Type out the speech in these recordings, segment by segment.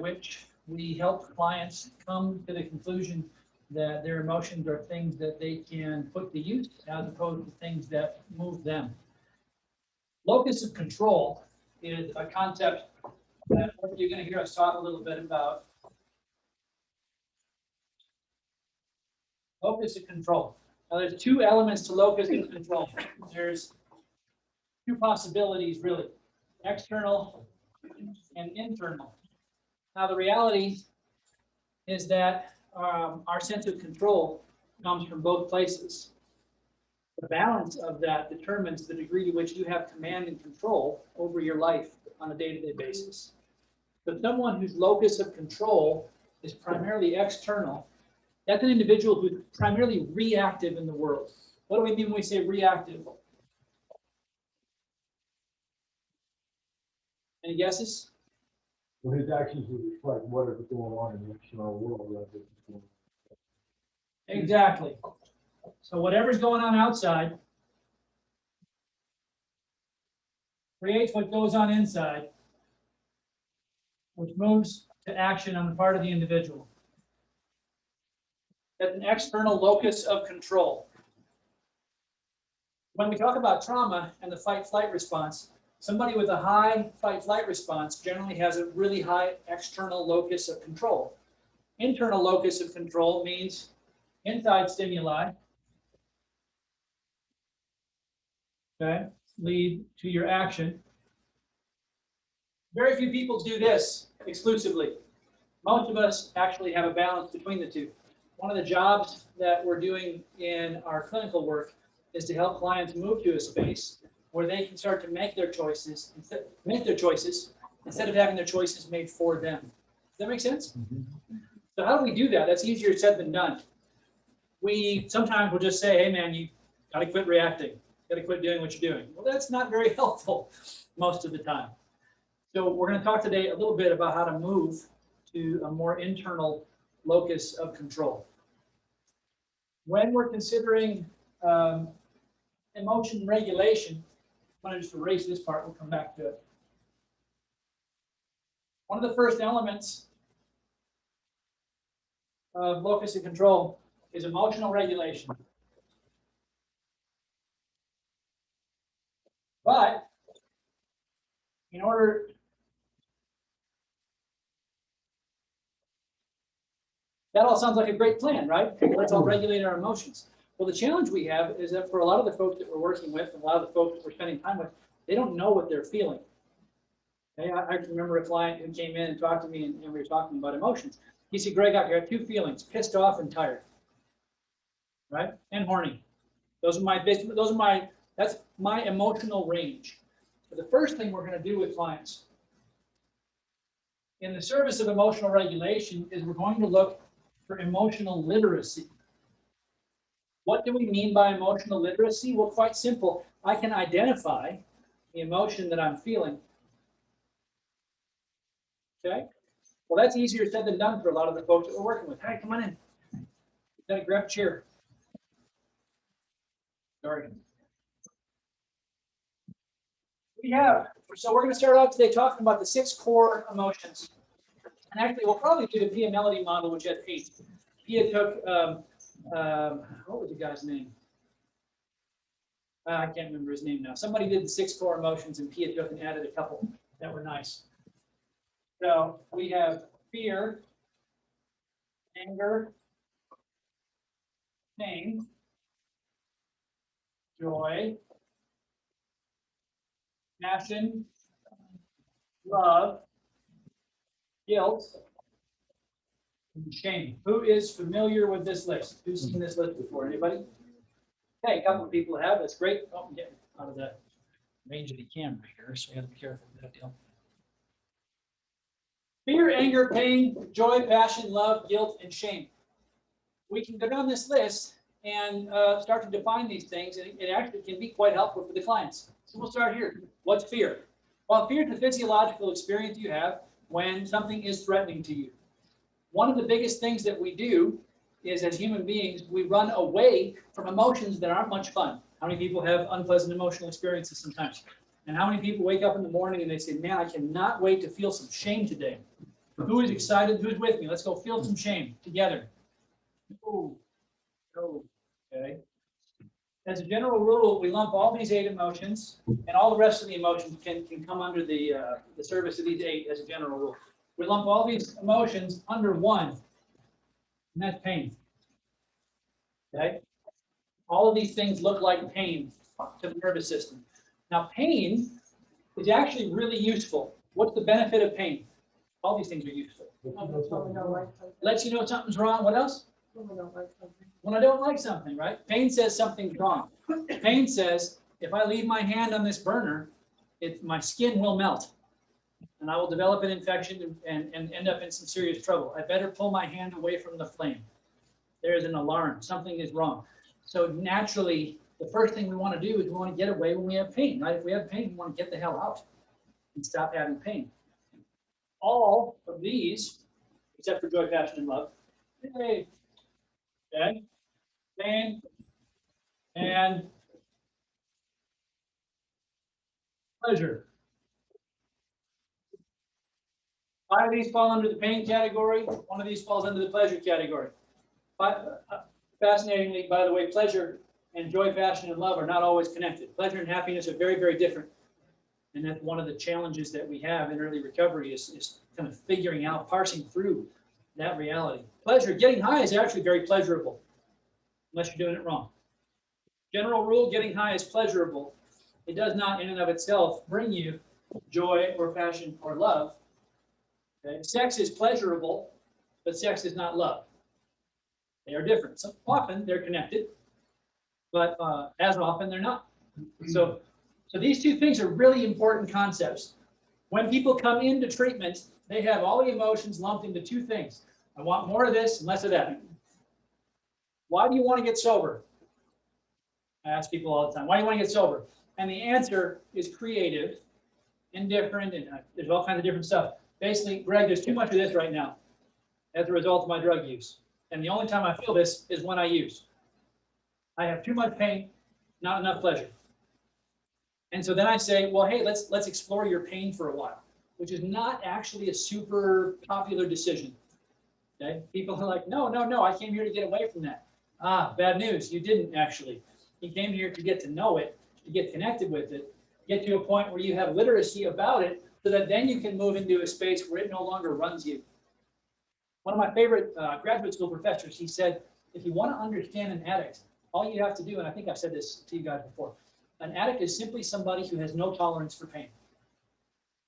which we help clients come to the conclusion that their emotions are things that they can put to use as opposed to things that move them. Locus of control is a concept that you're going to hear us talk a little bit about. Locus of control. Now, there's two elements to locus of control. There's two possibilities, really, external and internal. Now, the reality is that our sense of control comes from both places. The balance of that determines the degree to which you have command and control over your life on a day-to-day basis. But someone whose locus of control is primarily external, that's an individual who's primarily reactive in the world. What do we mean when we say reactive? Any guesses? Well, his actions would reflect whatever's going on in the external world. Exactly. So whatever's going on outside creates what goes on inside, which moves to action on the part of the individual. That's an external locus of control. When we talk about trauma and the fight-flight response, somebody with a high fight-flight response generally has a really high external locus of control. Internal locus of control means inside stimuli, okay, lead to your action. Very few people do this exclusively. Most of us actually have a balance between the two. One of the jobs that we're doing in our clinical work is to help clients move to a space where they can start to make their choices instead of having their choices made for them. Does that make sense? Mm-hmm. So how do we do that? That's easier said than done. We sometimes will just say, hey man, you got to quit reacting. Got to quit doing what you're doing. Well, that's not very helpful most of the time. So we're going to talk today a little bit about how to move to a more internal locus of control. When we're considering emotion regulation, I'm going to just erase this part, we'll come back to it. One of the first elements of locus of control is emotional regulation. But in order that all sounds like a great plan, right? Let's all regulate our emotions. Well, the challenge we have is that for a lot of the folks that we're working with and a lot of the folks that we're spending time with, they don't know what they're feeling. Okay? I remember a client who came in and talked to me and we were talking about emotions. He said, Greg, I have two feelings, pissed off and tired, right? And horny. That's my emotional range. So the first thing we're going to do with clients in the service of emotional regulation is we're going to look for emotional literacy. What do we mean by emotional literacy? Well, quite simple. I can identify the emotion that I'm feeling. Okay? Well, that's easier said than done for a lot of the folks that we're working with. Hey, come on in. You gotta grab a chair. Sorry. So we're going to start out today talking about the 6 core emotions. And actually, we'll probably do the Pia Melody model, which had 8. Pia took, what was the guy's name? I can't remember his name now. Somebody did the 6 core emotions, and Pia took and added a couple that were nice. So we have fear, anger, pain, joy, passion, love, guilt, and shame. Who is familiar with this list? Who's seen this list before? Anybody? Okay, a couple of people have. That's great. Oh, I'm getting out of the range of the camera here, so I got to be careful with that deal. Fear, anger, pain, joy, passion, love, guilt, and shame. We can go down this list and start to define these things, and it actually can be quite helpful for the clients. So we'll start here. What's fear? Well, fear is the physiological experience you have when something is threatening to you. One of the biggest things that we do is, as human beings, we run away from emotions that aren't much fun. How many people have unpleasant emotional experiences sometimes? And how many people wake up in the morning and they say, man, I cannot wait to feel some shame today. Who is excited? Who's with me? Let's go feel some shame together. Oh, oh, okay. As a general rule, we lump all these 8 emotions, and all the rest of the emotions can come under the service of these 8 as a general rule. We lump all these emotions under one, and that's pain. Okay? All of these things look like pain to the nervous system. Now, pain is actually really useful. What's the benefit of pain? All these things are useful. Lets you know something's wrong. What else? When I don't like something, right? Pain says something's wrong. Pain says, if I leave my hand on this burner, my skin will melt, and I will develop an infection and end up in some serious trouble. I better pull my hand away from the flame. There is an alarm. Something is wrong. So naturally, the first thing we want to do is we want to get away when we have pain, right? If we have pain, we want to get the hell out and stop having pain. All of these, except for joy, passion, and love, yay, okay, pain, and pleasure. 5 of these fall under the pain category. 1 of these falls under the pleasure category. Fascinatingly, by the way, pleasure and joy, passion, and love are not always connected. Pleasure and happiness are very, very different. And that's one of the challenges that we have in early recovery is kind of figuring out, parsing through that reality. Pleasure, getting high is actually very pleasurable, unless you're doing it wrong. General rule, getting high is pleasurable. It does not in and of itself bring you joy or passion or love. Okay? Sex is pleasurable, but sex is not love. They are different. So often they're connected, but as often they're not. So these 2 things are really important concepts. When people come into treatment, they have all the emotions lumped into 2 things. I want more of this and less of that. Why do you want to get sober? I ask people all the time, why do you want to get sober? And the answer is creative and different, and there's all kinds of different stuff. Basically, Greg, there's too much of this right now as a result of my drug use. And the only time I feel this is when I use. I have too much pain, not enough pleasure. And so then I say, well, hey, let's explore your pain for a while, which is not actually a super popular decision. Okay? People are like, no, I came here to get away from that. Ah, bad news. You didn't actually. You came here to get to know it, to get connected with it, get to a point where you have literacy about it, so that then you can move into a space where it no longer runs you. One of my favorite graduate school professors, he said, if you want to understand an addict, all you have to do, and I think I've said this to you guys before, an addict is simply somebody who has no tolerance for pain.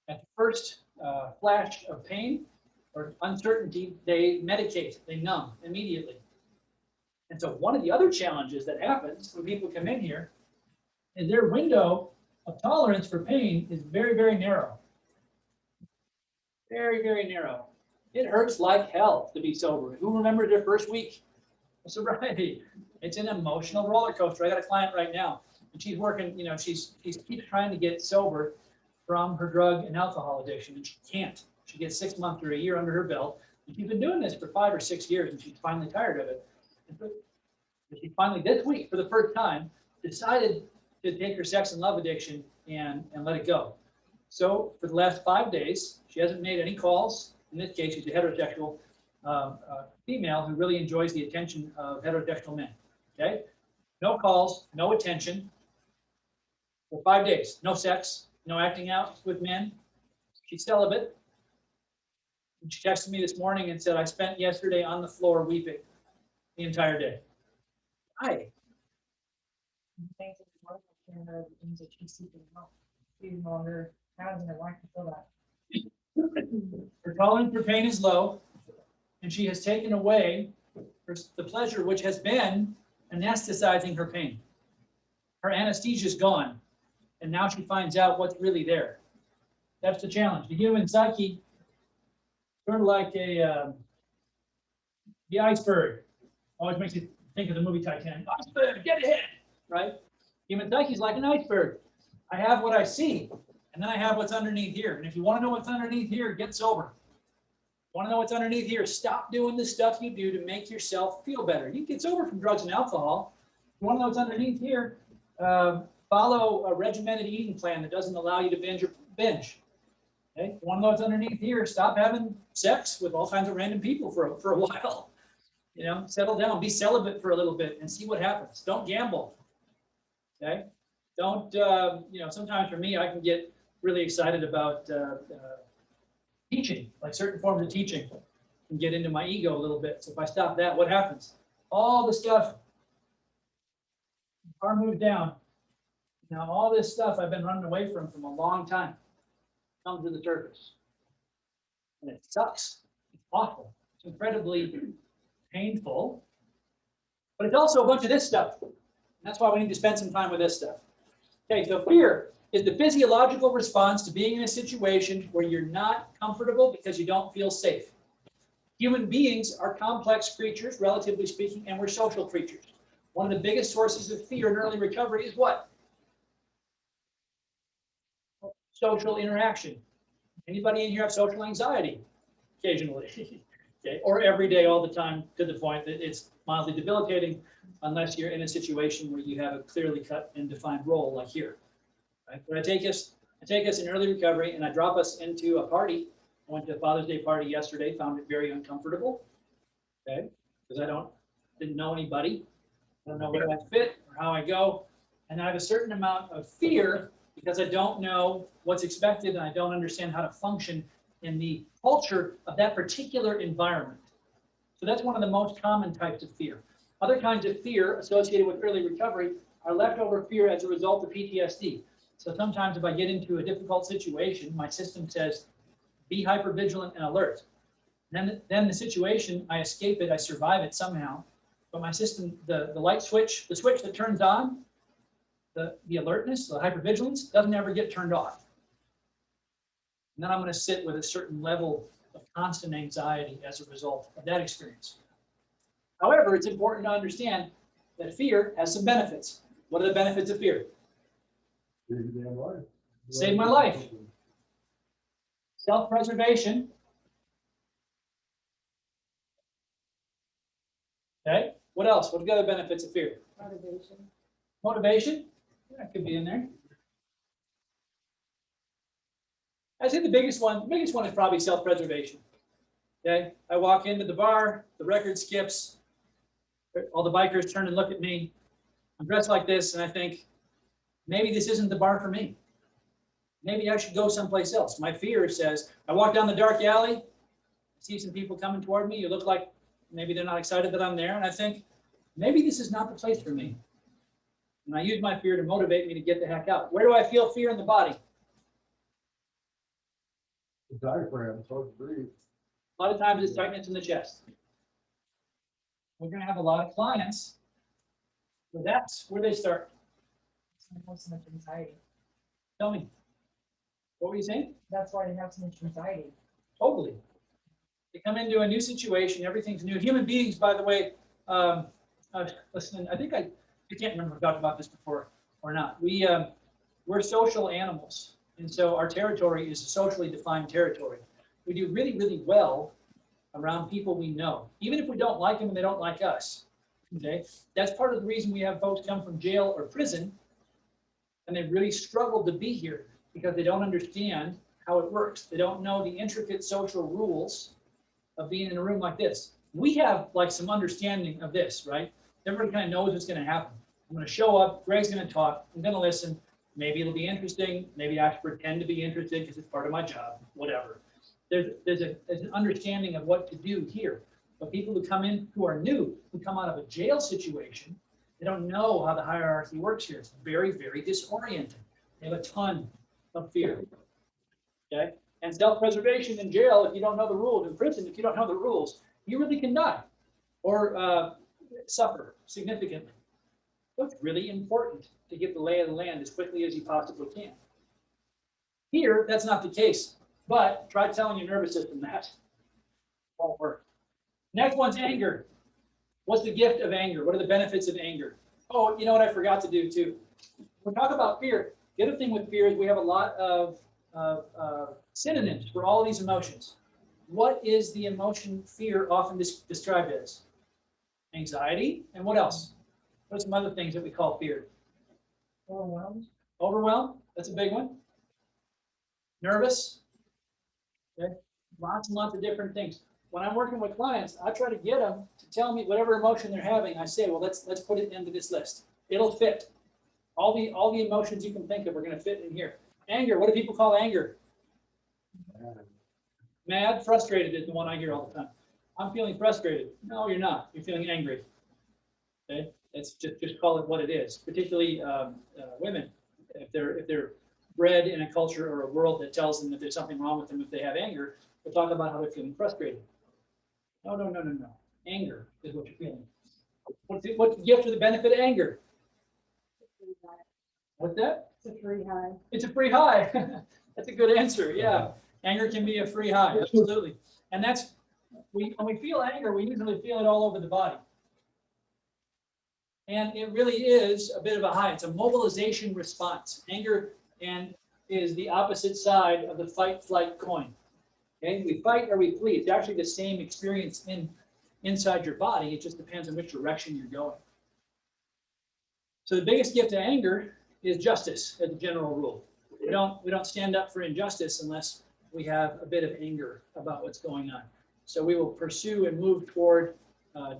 At the first flash of pain or uncertainty, they medicate, they numb immediately. And so one of the other challenges that happens when people come in here is their window of tolerance for pain is very, very narrow. Very, very narrow. It hurts like hell to be sober. Who remembers their first week of sobriety? It's an emotional roller coaster. I got a client right now, and she's working, she keeps trying to get sober from her drug and alcohol addiction, and she can't. She gets 6 months or a year under her belt, and she's been doing this for 5 or 6 years, and she's finally tired of it. And she finally, this week, for the first time, decided to take her sex and love addiction and let it go. So for the last 5 days, she hasn't made any calls. In this case, she's a heterosexual female who really enjoys the attention of heterosexual men. Okay? No calls, no attention. For 5 days, no sex, no acting out with men. She's celibate. And she texted me this morning and said, I spent yesterday on the floor weeping the entire day. Hi. Her tolerance for pain is low, and she has taken away the pleasure which has been anesthetizing her pain. Her anesthesia is gone, and now she finds out what's really there. That's the challenge. The human psyche, sort of like the iceberg, always makes you think of the movie Titanic. Iceberg, get ahead, right? Human psyche is like an iceberg. I have what I see, and then I have what's underneath here. And if you want to know what's underneath here, get sober. Want to know what's underneath here? Stop doing the stuff you do to make yourself feel better. You can get sober from drugs and alcohol. You want to know what's underneath here? Follow a regimented eating plan that doesn't allow you to binge. Okay, one of those underneath here, stop having sex with all kinds of random people for a while. You know, settle down, be celibate for a little bit and see what happens. Don't gamble. Okay, don't, you know, sometimes for me, I can get really excited about teaching, like certain forms of teaching, and get into my ego a little bit. So if I stop that, what happens? All the stuff, car moves down. Now, all this stuff I've been running away from a long time comes to the surface. And it sucks. It's awful. It's incredibly painful. But it's also a bunch of this stuff. And that's why we need to spend some time with this stuff. Okay, so fear is the physiological response to being in a situation where you're not comfortable because you don't feel safe. Human beings are complex creatures, relatively speaking, and we're social creatures. One of the biggest sources of fear in early recovery is what? Social interaction. Anybody in here have social anxiety? Occasionally. Okay, or every day, all the time, to the point that it's mildly debilitating, unless you're in a situation where you have a clearly cut and defined role, like here. Right? But I take us in early recovery, and I drop us into a party. I went to a Father's Day party yesterday, found it very uncomfortable. Okay, because didn't know anybody. I don't know where I fit or how I go, and I have a certain amount of fear because I don't know what's expected and I don't understand how to function in the culture of that particular environment. So that's one of the most common types of fear. Other kinds of fear associated with early recovery are leftover fear as a result of PTSD. So sometimes if I get into a difficult situation, my system says, be hypervigilant and alert. And then the situation, I escape it, I survive it somehow. But my system, the light switch, the switch that turns on, the alertness, the hypervigilance, doesn't ever get turned off. And then I'm going to sit with a certain level of constant anxiety as a result of that experience. However, it's important to understand that fear has some benefits. What are the benefits of fear? Save your damn life. Save my life. Self-preservation. Okay. What else? What are the other benefits of fear? Motivation. Motivation. That could be in there. I think the biggest one is probably self-preservation. Okay, I walk into the bar, the record skips, all the bikers turn and look at me. I'm dressed like this, and I think, maybe this isn't the bar for me. Maybe I should go someplace else. My fear says, I walk down the dark alley, see some people coming toward me, you look like maybe they're not excited that I'm there, and I think, maybe this is not the place for me. And I use my fear to motivate me to get the heck out. Where do I feel fear in the body? The diaphragm, it's hard to breathe. A lot of times it's tightness in the chest. We're going to have a lot of clients where that's where they start. They have so much anxiety. Tell me, what were you saying? That's why they have so much anxiety. Totally. They come into a new situation, everything's new. Human beings, by the way, listen, I can't remember if I talked about this before or not. We're social animals. And so our territory is a socially defined territory. We do really, really well around people we know, even if we don't like them and they don't like us. Okay, that's part of the reason we have folks come from jail or prison, and they really struggle to be here because they don't understand how it works. They don't know the intricate social rules of being in a room like this. We have like some understanding of this, right? Everybody kind of knows what's going to happen. I'm going to show up. Greg's going to talk. I'm going to listen. Maybe it'll be interesting. Maybe I have to pretend to be interested because it's part of my job, whatever. There's an understanding of what to do here. But people who come in who are new, who come out of a jail situation, they don't know how the hierarchy works here. It's very, very disorienting. They have a ton of fear. Okay? And self-preservation in jail, if you don't know the rules, in prison, if you don't know the rules, you really can die or suffer significantly. So it's really important to get the lay of the land as quickly as you possibly can. Here, that's not the case, but try telling your nervous system that. Won't work. Next one's anger. What's the gift of anger? What are the benefits of anger? Oh, you know what I forgot to do too? When we talk about fear, the other thing with fear is we have a lot of synonyms for all of these emotions. What is the emotion fear often described as? Anxiety, and what else? What are some other things that we call fear? Overwhelmed. Overwhelmed, that's a big one. Nervous, Okay? Lots and lots of different things. When I'm working with clients, I try to get them to tell me whatever emotion they're having. I say, well, let's put it into this list. It'll fit. All the emotions you can think of are going to fit in here. Anger. What do people call anger? Mad, frustrated is the one I hear all the time. I'm feeling frustrated. No, you're not. You're feeling angry. Okay, it's just call it what it is. Particularly women, if they're bred in a culture or a world that tells them that there's something wrong with them if they have anger, they'll talk about how they're feeling frustrated. No, no, no, no, no. Anger is what you're feeling. What's the gift or the benefit of anger? What's that? It's a free high. It's a free high. That's a good answer. Yeah, anger can be a free high. Absolutely. And that's when we feel anger, we usually feel it all over the body. And it really is a bit of a high. It's a mobilization response. Anger and is the opposite side of the fight-flight coin. Okay, we fight or we flee. It's actually the same experience inside your body. It just depends on which direction you're going. So the biggest gift to anger is justice, as a general rule. We don't stand up for injustice unless we have a bit of anger about what's going on. So we will pursue and move toward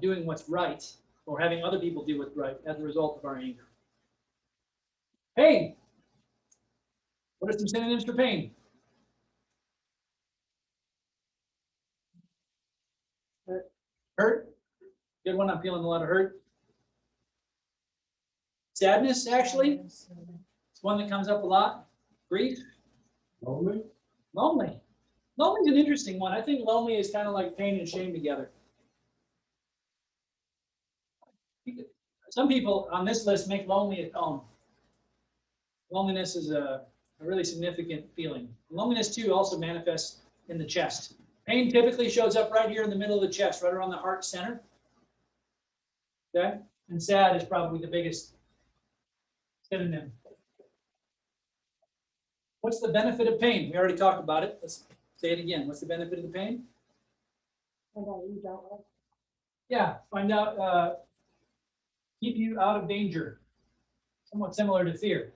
doing what's right, or having other people do what's right as a result of our anger. Pain. What are some synonyms for pain? Hurt. Good one. I'm feeling a lot of hurt. Sadness, actually. It's one that comes up a lot. Grief. Lonely? Lonely. Lonely is an interesting one. I think lonely is kind of like pain and shame together. Some people on this list make lonely its own. Loneliness is a really significant feeling. Loneliness, too, also manifests in the chest. Pain typically shows up right here in the middle of the chest, right around the heart center. Okay? And sad is probably the biggest synonym. What's the benefit of pain? We already talked about it. Let's say it again. What's the benefit of the pain? Yeah, find out, keep you out of danger. Somewhat similar to fear.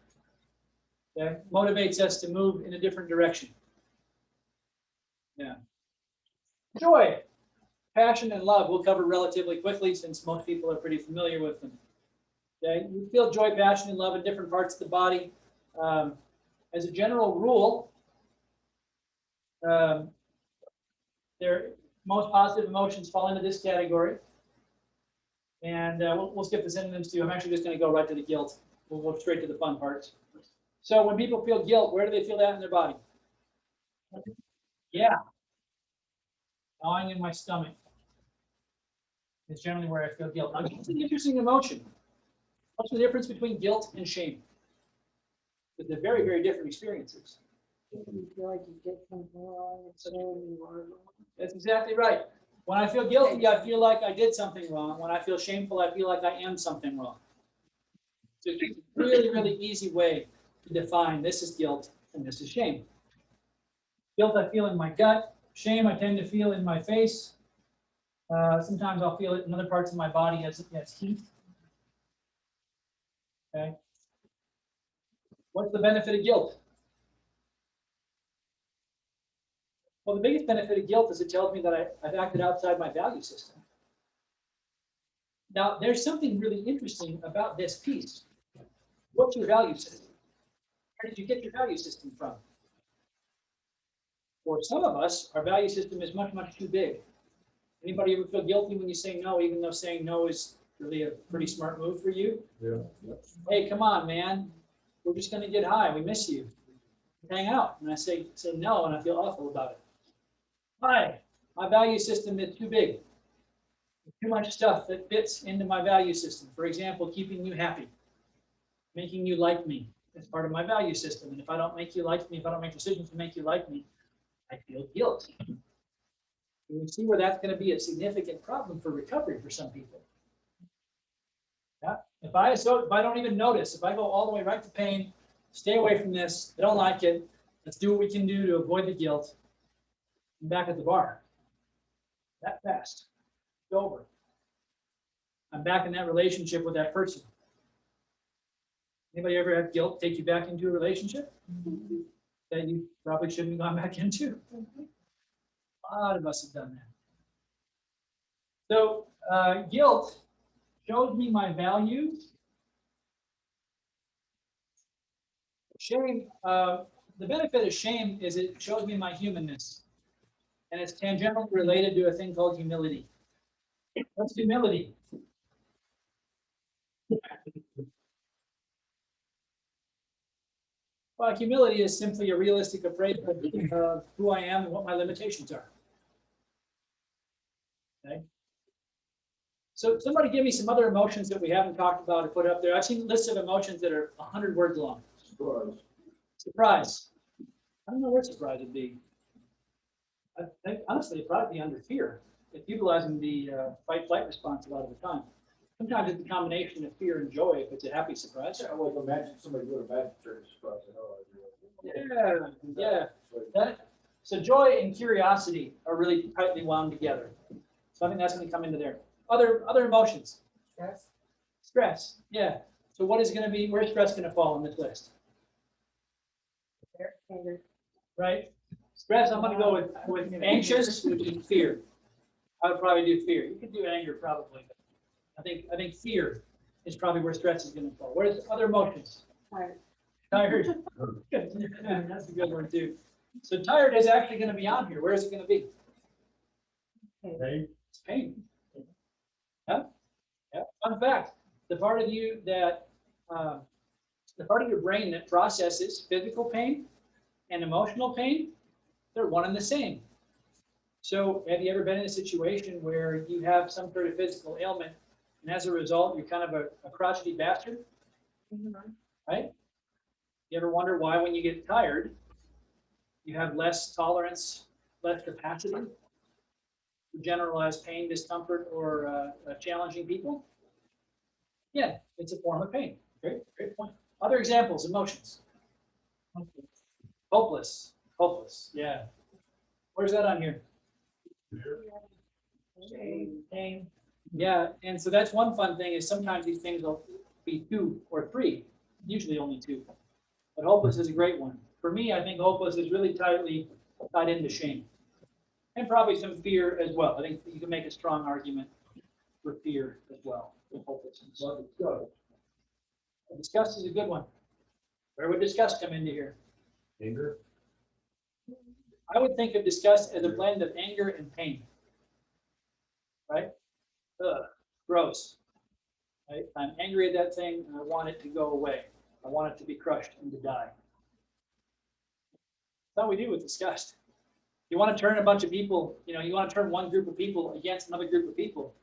Okay? Motivates us to move in a different direction. Yeah. Joy, passion, and love we'll cover relatively quickly since most people are pretty familiar with them. Okay? You feel joy, passion, and love in different parts of the body. As a general rule, most positive emotions fall into this category. And we'll skip the synonyms too. I'm actually just going to go right to the guilt. We'll go straight to the fun parts. So when people feel guilt, where do they feel that in their body? Yeah. Gnawing in my stomach. It's generally where I feel guilt. Now, it's an interesting emotion. What's the difference between guilt and shame? Because they're very, very different experiences. You feel like you did something wrong, and shame you are wrong. That's exactly right. When I feel guilty, I feel like I did something wrong. When I feel shameful, I feel like I am something wrong. So it's a really, really easy way to define this is guilt and this is shame. Guilt I feel in my gut. Shame I tend to feel in my face. Sometimes I'll feel it in other parts of my body as heat. Okay. What's the benefit of guilt? Well, the biggest benefit of guilt is it tells me that I've acted outside my value system. Now, there's something really interesting about this piece. What's your value system? Where did you get your value system from? For some of us, our value system is much, much too big. Anybody ever feel guilty when you say no, even though saying no is really a pretty smart move for you? Yeah. Hey, come on, man. We're just going to get high. We miss you. Hang out. And I say no, and I feel awful about it. Hi, my value system is too big. Too much stuff that fits into my value system. For example, keeping you happy, making you like me. That's part of my value system. And if I don't make you like me, if I don't make decisions to make you like me, I feel guilt. And you see where that's going to be a significant problem for recovery for some people. Yeah. If I don't even notice, if I go all the way right to pain, stay away from this, I don't like it, let's do what we can do to avoid the guilt, I'm back at the bar. That fast. It's over. I'm back in that relationship with that person. Anybody ever have guilt take you back into a relationship that you probably shouldn't have gone back into? A lot of us have done that. So guilt shows me my values. Shame, the benefit of shame is it shows me my humanness. And it's tangentially related to a thing called humility. What's humility? Well, humility is simply a realistic appraisal of who I am and what my limitations are. Okay. So somebody give me some other emotions that we haven't talked about or put up there. I've seen lists of emotions that are 100 words long. Surprise. Surprise. I don't know where surprise would be. I think honestly, it'd probably be under fear. It's utilizing the fight-flight response a lot of the time. Sometimes it's a combination of fear and joy if it's a happy surprise. I would imagine somebody doing a magic trick is surprised the hell out of you. Yeah. So joy and curiosity are really tightly wound together. So I think that's going to come into there. Other emotions. Stress. Stress. Yeah. So what is going to be, where's stress going to fall on this list? Anger. Right? Stress, I'm going to go with anxious, which is fear. I would probably do fear. You could do anger probably. I think fear is probably where stress is going to fall. Where's other emotions? Tired. Tired. That's a good one too. So tired is actually going to be on here. Where is it going to be? Hey, It's pain. Yeah. Yeah. Fun fact: the part of you that, the part of your brain that processes physical pain and emotional pain, they're one and the same. So, have you ever been in a situation where you have some sort of physical ailment, and as a result, you're kind of a crotchety bastard, right? You ever wonder why, when you get tired, you have less tolerance, less capacity to generalize pain, discomfort, or challenging people? Yeah, it's a form of pain. Great point. Other examples, emotions. Hopeless. Hopeless. Yeah. Where's that on here? Shame. Yeah, and so that's one fun thing is sometimes these things will be 2 or 3, usually only 2. But hopeless is a great one. For me, I think hopeless is really tightly tied into shame. And probably some fear as well. I think you can make a strong argument for fear as well with hopelessness. Disgust is a good one. Where would disgust come into here? anger. I would think of disgust as a blend of anger and pain. Right? Ugh, gross. Right? I'm angry at that thing and I want it to go away. I want it to be crushed and to die. That's how we do with disgust. You want to turn a bunch of people, you want to turn one group of people against another group of people,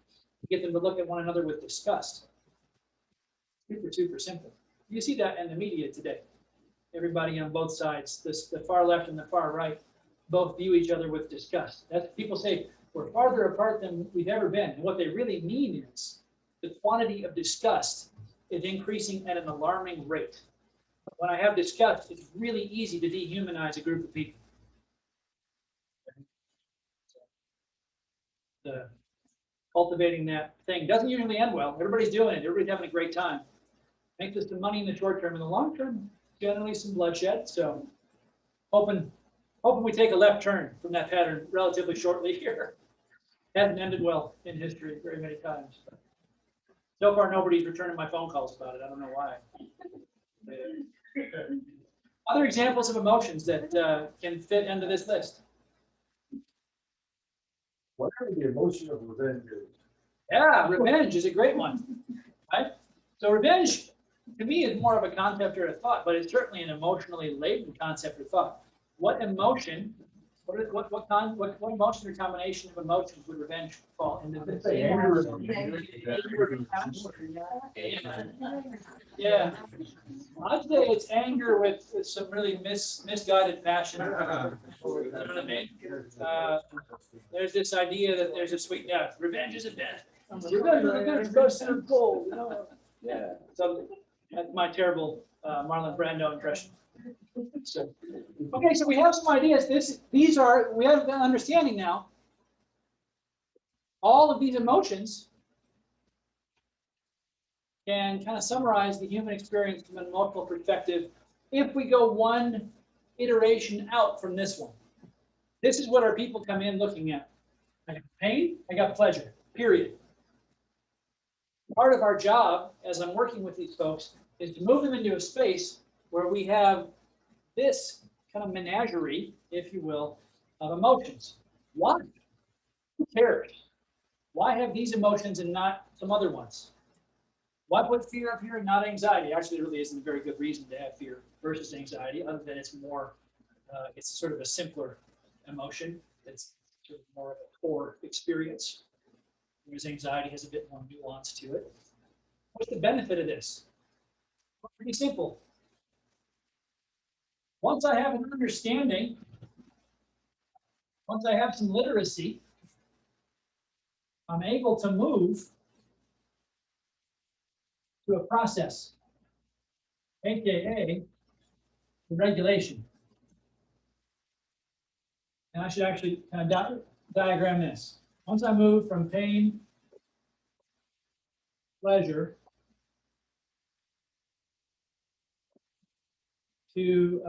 get them to look at one another with disgust. Super, super simple. You see that in the media today. Everybody on both sides, the far left and the far right, both view each other with disgust. That's, people say we're farther apart than we've ever been. And what they really mean is the quantity of disgust is increasing at an alarming rate. When I have disgust, it's really easy to dehumanize a group of people. Cultivating that thing doesn't usually end well. Everybody's doing it. Everybody's having a great time. Makes us some money in the short term. In the long term, generally some bloodshed. So hoping we take a left turn from that pattern relatively shortly here. Hasn't ended well in history very many times. So far, nobody's returning my phone calls about it. I don't know why. Other examples of emotions that can fit into this list. Whatever the emotion of revenge is. Yeah, revenge is a great one, right? So revenge, to me, is more of a concept or a thought, but it's certainly an emotionally laden concept or thought. What emotion, what emotion or combination of emotions would revenge fall into this? Yeah, I'd say it's anger with some really misguided passion. You know what I mean? There's this idea that there's a sweet death. Revenge is a death. Revenge goes to the goal. Yeah. So that's my terrible Marlon Brando impression. So, okay, so we have some ideas. We have an understanding now. All of these emotions can kind of summarize the human experience from an emotional perspective if we go one iteration out from this one. This is what our people come in looking at. I got pain, I got pleasure, period. Part of our job, as I'm working with these folks, is to move them into a space where we have this kind of menagerie, if you will, of emotions. Why? Who cares? Why have these emotions and not some other ones? Why put fear up here and not anxiety? Actually, there really isn't a very good reason to have fear versus anxiety, other than it's more, it's sort of a simpler emotion. It's sort of more of a core experience, whereas anxiety has a bit more nuance to it. What's the benefit of this? Well, pretty simple. Once I have an understanding, once I have some literacy, I'm able to move to a process, aka the regulation. And I should actually kind of diagram this. Once I move from pain, pleasure, to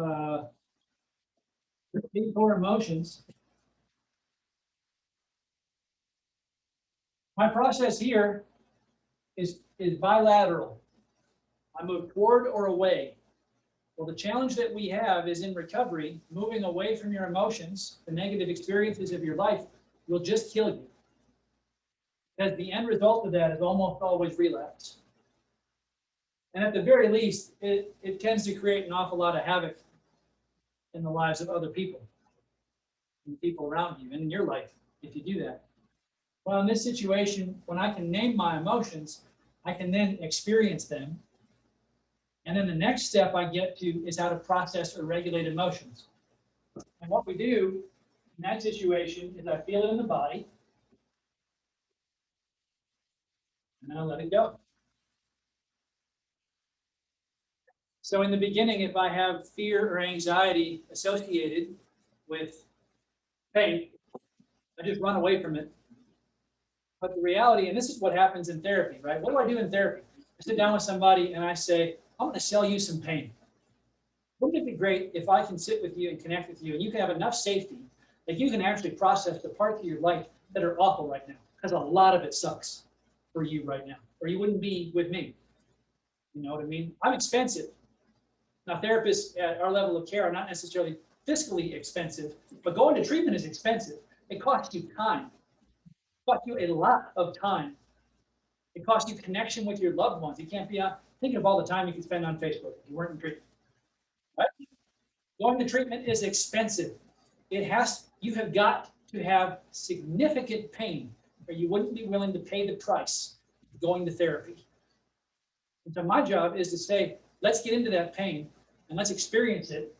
deep core emotions, my process here is bilateral. I move toward or away. Well, the challenge that we have is in recovery, moving away from your emotions, the negative experiences of your life will just kill you. Because the end result of that is almost always relapse. And at the very least, it tends to create an awful lot of havoc in the lives of other people, and the people around you, and in your life, if you do that. Well, in this situation, when I can name my emotions, I can then experience them. And then the next step I get to is how to process or regulate emotions. And what we do in that situation is I feel it in the body, and then I let it go. So in the beginning, if I have fear or anxiety associated with pain, I just run away from it. But the reality, and this is what happens in therapy, right? What do I do in therapy? I sit down with somebody and I say, I'm going to sell you some pain. Wouldn't it be great if I can sit with you and connect with you and you can have enough safety that you can actually process the parts of your life that are awful right now? Because a lot of it sucks for you right now, or you wouldn't be with me. You know what I mean? I'm expensive. Now, therapists at our level of care are not necessarily fiscally expensive, but going to treatment is expensive. It costs you time. It costs you a lot of time. It costs you connection with your loved ones. You can't be thinking of all the time you could spend on Facebook if you weren't in treatment. Right? Going to treatment is expensive. You have got to have significant pain, or you wouldn't be willing to pay the price of going to therapy. And so my job is to say, let's get into that pain and let's experience it,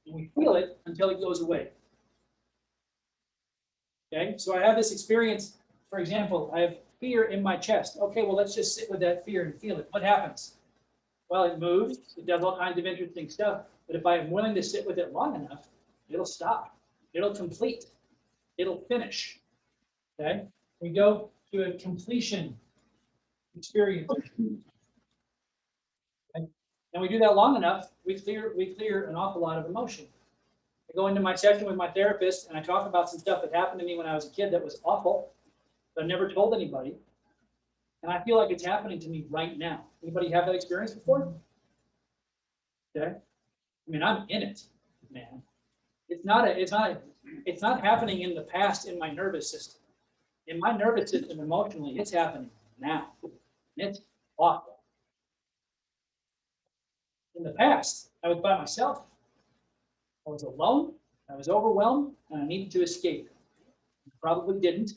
and we feel it until it goes away. Okay, so I have this experience, for example, I have fear in my chest. Okay, well, let's just sit with that fear and feel it. What happens? Well, it moves, it does all kinds of interesting stuff, but if I am willing to sit with it long enough, it'll stop, it'll complete, it'll finish. Okay, we go to a completion experience. And we do that long enough, we clear an awful lot of emotion. I go into my session with my therapist and I talk about some stuff that happened to me when I was a kid that was awful, but I never told anybody. And I feel like it's happening to me right now. Anybody have that experience before? Okay. I mean, I'm in it, man. It's not happening in the past in my nervous system. In my nervous system, emotionally, it's happening now. And it's awful. In the past, I was by myself. I was alone. I was overwhelmed, and I needed to escape. I probably didn't,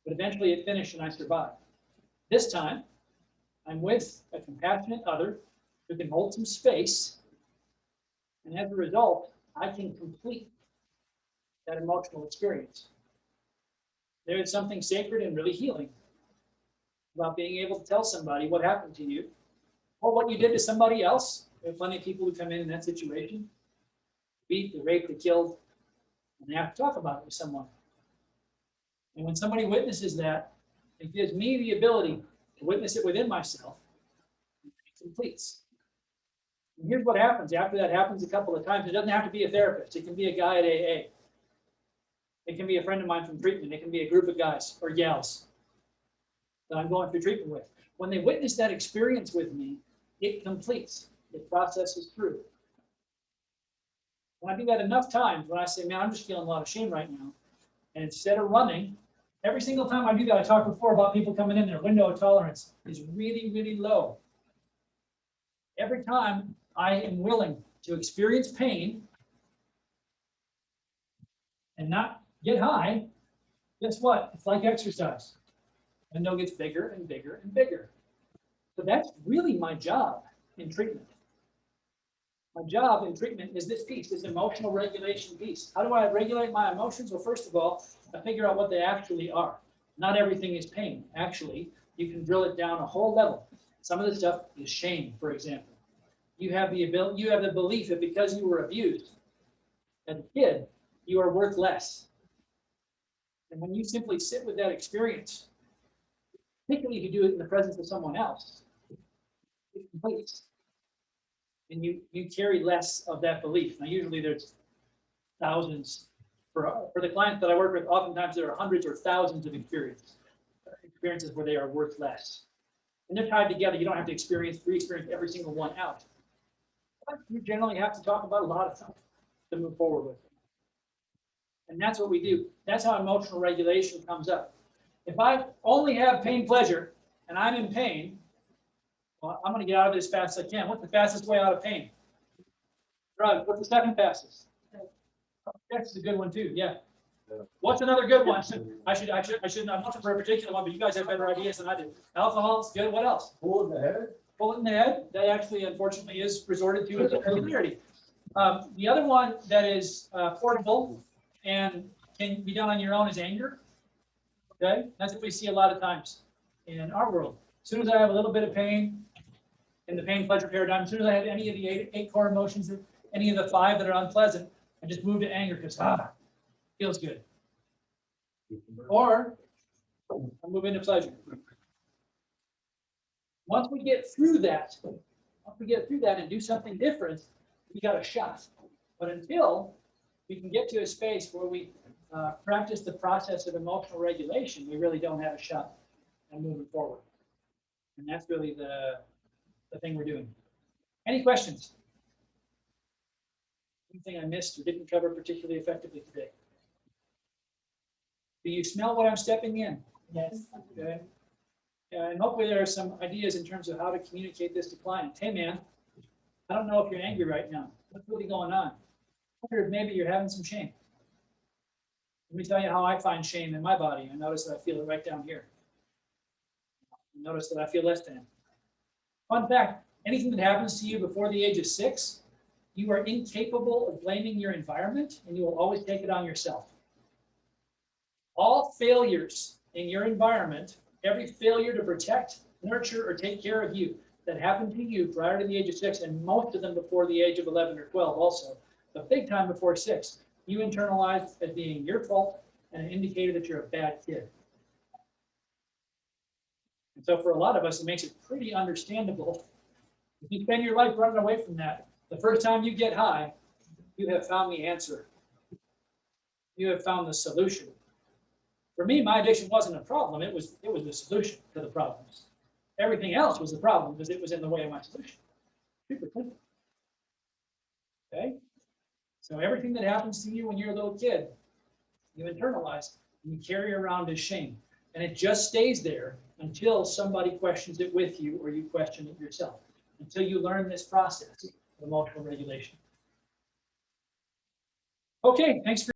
but eventually it finished and I survived. This time, I'm with a compassionate other who can hold some space, and as a result, I can complete that emotional experience. There is something sacred and really healing about being able to tell somebody what happened to you or what you did to somebody else. There are plenty of people who come in that situation, beat, raped, killed, and they have to talk about it with someone. And when somebody witnesses that, it gives me the ability to witness it within myself. It completes. And here's what happens. After that happens a couple of times, it doesn't have to be a therapist. It can be a guy at AA. It can be a friend of mine from treatment. It can be a group of guys or gals that I'm going through treatment with. When they witness that experience with me, it completes. It processes through. When I do that enough times, when I say, man, I'm just feeling a lot of shame right now, and instead of running, every single time I do that, I talked before about people coming in, their window of tolerance is really, really low. Every time I am willing to experience pain and not get high, guess what? It's like exercise. The window gets bigger and bigger and bigger. So that's really my job in treatment. My job in treatment is this piece, this emotional regulation piece. How do I regulate my emotions? Well, first of all, I figure out what they actually are. Not everything is pain. Actually, you can drill it down a whole level. Some of the stuff is shame, for example. You have the belief that because you were abused as a kid, you are worth less. And when you simply sit with that experience, particularly if you do it in the presence of someone else, it completes. And you carry less of that belief. Now, usually there's thousands. For the clients that I work with, oftentimes there are hundreds or thousands of experiences where they are worth less. And they're tied together. You don't have to re-experience every single one out. But you generally have to talk about a lot of stuff to move forward with it. And that's what we do. That's how emotional regulation comes up. If I only have pain pleasure and I'm in pain, well, I'm going to get out of it as fast as I can. What's the fastest way out of pain? Drug. What's the second fastest? Sex is a good one too. Yeah. What's another good one? I shouldn't. I'm looking for a particular one, but you guys have better ideas than I do. Alcohol's good. What else? Pull in the head? Bullet in the head. That actually, unfortunately, is resorted to as a familiarity. The other one that is portable and can be done on your own is anger. Okay, that's what we see a lot of times in our world. As soon as I have a little bit of pain in the pain pleasure paradigm, as soon as I have any of the eight core emotions, any of the 5 that are unpleasant, I just move to anger because feels good. Or I move into pleasure. Once we get through that and do something different, we got a shot. But until we can get to a space where we practice the process of emotional regulation, we really don't have a shot at moving forward. And that's really the thing we're doing. Any questions? Anything I missed or didn't cover particularly effectively today? Do you smell what I'm stepping in? Yes. Okay. And hopefully there are some ideas in terms of how to communicate this to clients. Hey man, I don't know if you're angry right now. What's really going on? I wonder if maybe you're having some shame. Let me tell you how I find shame in my body. I notice that I feel it right down here. I notice that I feel less than. Fun fact, anything that happens to you before the age of 6, you are incapable of blaming your environment and you will always take it on yourself. All failures in your environment, every failure to protect, nurture, or take care of you that happened to you prior to the age of 6, and most of them before the age of 11 or 12 also, but big time before 6, you internalized as being your fault and an indicator that you're a bad kid. And so for a lot of us, it makes it pretty understandable. If you spend your life running away from that, the first time you get high, you have found the answer. You have found the solution. For me, my addiction wasn't a problem. It was the solution to the problems. Everything else was the problem because it was in the way of my solution. Super simple. Okay? So everything that happens to you when you're a little kid, you internalize and you carry around as shame. And it just stays there until somebody questions it with you or you question it yourself. Until you learn this process of emotional regulation. Okay, thanks for